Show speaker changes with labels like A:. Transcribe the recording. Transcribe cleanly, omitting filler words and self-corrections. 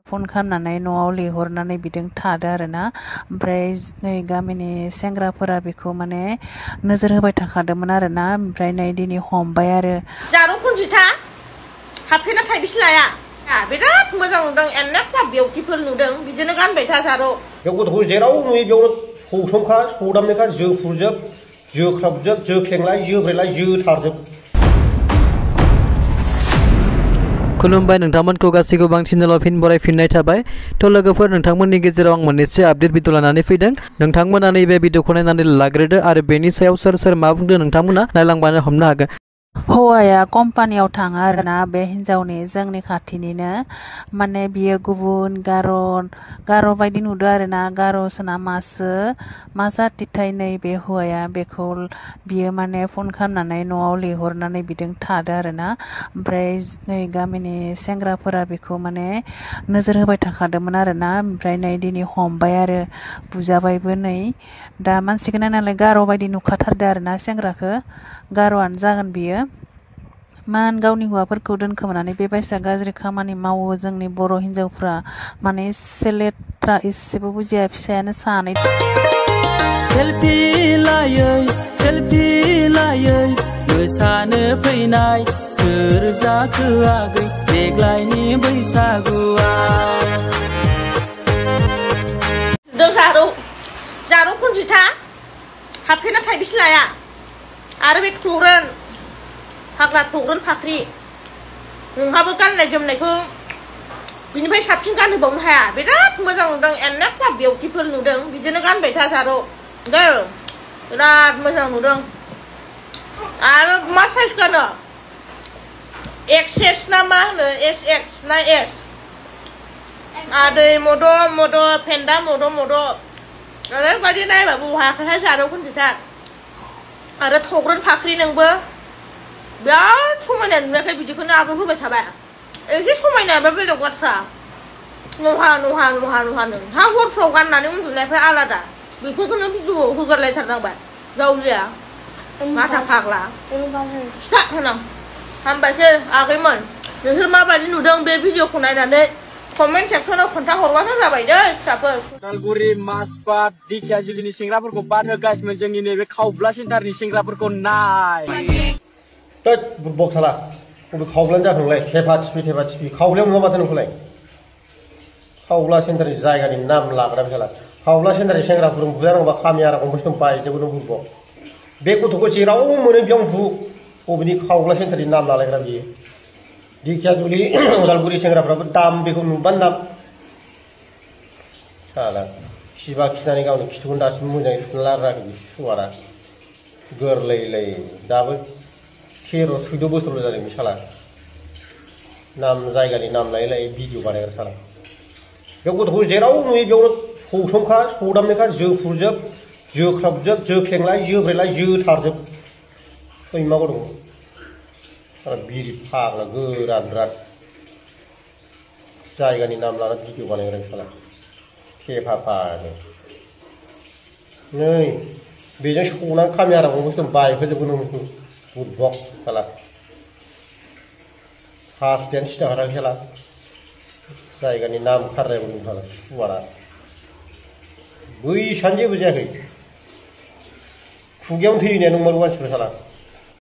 A: Phone खालामनानै न'आव लिंहरनानै बिदों थादो आरोना ओमफ्राय नै गामिनि सेंग्राफोरा बेखौ माने नोजोर होबाय थाखादोंमोन आरोना ओमफ्राय नै दिनै हमबाय आरो
B: जारौ खनजिथा हाबफेना थाइबिस लाया बिराद मोजां नुदों एनेक्का बिउटिफुल नुदों बिदिनो गानबाय था जारौ
C: बे गथ'खौ जेराव नुयो बेयावनो सौसोमखा सौदामनायखा जोख्रुबजोब जोख्राबजोब जोख्लेंलाय जोब्रेलाय जोथारजोब।
D: खुलुमबाय नोंथांमोनखौ गासैखौबो आं चेनेलाव फिन बरायफिननाय थाबाय। थ' लोगोफोर नोंथांमोननि गेजेराव आं मोननैसो आपडेट भिडिअ लानानै फैदों। नोंथांमोना नैबे भिडिअखौ नायनानै लाग्रोदो आरो बेनि सायाव सोर सोर मा बुंदों नोंथांमोना नायलांबानो हमनो हागोन।
A: हौवाया कम्पानियाव थाङा आरोना बे हिन्जावनि जोंनि खाथिनिनो माने बियो गुबुन गार' बायदि नुदों आरोना गार'सोना मा जातिथाय नै बे हौवाया बेखौ बियो माने फन खालामनानै न'आव लिंहरनानै बिदों थादो आरोना ओमफ्राय नै गामिनि सेंग्राफोरा बेखौ माने नोजोर होबाय थाखादोंमोन आरोना ओमफ्राय नै दिनै हमबाय आरो बुजाबायबो नै दा मानसिखौ नायनानै गार' बायदि नुखाथारदो आरोना सेंग्राखौ गार'आनो जागोन बियो मान गावनि हौवाफोरखौ दोनखोमानानै बेबायसा गाज्रि खामानि मावो जोंनि बर' हिन्जावफ्रा माने एसे लेथ्रा एसेबो बुजिया फिसायानो सानै
E: सेल्फि लायै मोसानो फैनाय सोर जाखो आगै देग्लायनि बैसागुआ
B: जारौ खनजिथा हाबफेना थाइबिस लाया आरो बे थौरोन फाग्ला थौरोन फाख्रि नोंहाबो गाननाय जोमनायखौ बिनिफ्राय साबसिन गानहोबावनो हाया बिराद मोजां नुदों एनेक्का बिउटिफुल नुदों बिदिनो गानबाय था जारौ दे बिराद मोजां नुदों आरो मा साइज गानो एक्सेस ना मा होनो एस एक्स ना एस आदै मद' फेन्दा मद' ओरैबायदि नायबाबो हायाखैहाय जारौ खनजिथा आरो थग्रोन फाख्रि नोंबो बिराद समायना नुनायखाय बिदिखौनो आपल'ड होबाय थाबाय एसे समायनायाबा बेलेग बाथ्रा नहा नोंहा हरफ्राव गाननानै उन्दुनायफ्रा आलादा बेफोरखौनो भिडिअ'आव होगारलायथारनांबाय जावलिया माथा फाग्ला स्टार्ट होनां हामबायसै आगैमोन नोंसोर माबायदि नुदों बे भिडिअ'खौ नायनानै कमेन्ट सेक्सनाव खोन्थाहरबानो जाबाय दै फिसाफोर।
E: उदालगुरि माजबाद दिखियाजुलिनि सेंग्राफोरखौ बाद हो गाइसमोन जोंनि नैबे खावब्ला सेन्टारनि सेंग्राफोरखौ नाय
C: तोद बुरबक साला बबे खावब्लानो जाखोनोंलाय थेफा थिफि खावब्लायाव नुवा माथो नोंखौलाय खावब्ला सेन्टारनि जायगानि नाम लाग्रा साला खावब्ला सेन्टारनि सेंग्राफोरजों बुजानांगौबा खामियारा गंबेसे दं बायजोबो नों बुरबक बे गथ'खौ जेराव मोनो बेयावनो बु बबेनि खावब्ला सेन्टारनि नाम लालायग्रा बियो दिखियाजुलि उदालगुरि सेंग्राफ्राबो दाम बेखौ नुबानो दाम साला खिबा खिनानै गावनि खिथुखौनो दासिम मोजाङै सुना लाराखै बे सुवारा गोरलै दाबो 13-14 बोसोरल' जादों बे साला नाम जायगानि नाम लायै भिडिअ बानायग्रा साला बे गथ'खौ जेराव नुयो बेयावनो सौसोमखा सौदामनायखा जोख्रुबजोब जोख्राबजोब जोख्लेंलाय जोब्रेलाय जोथारजोब सैमा गथ'खौ बिरि फाग्ला गोरान जायगानि नाम लाना भिडिअ बानायग्रा साला थेफाफानो नै बेजों सौनानै खामियारा गंबेसे दं बायहोजोबगोन नोंखौ बुरबक साला हासुदैयानो सिदा खाराखै साला जायगानि नाम खारनायबो नोंथाङा सुवारा बैसानो जेबो जायाखै खुगायावनो थैनाया नंमारगौ मानसिफोर साला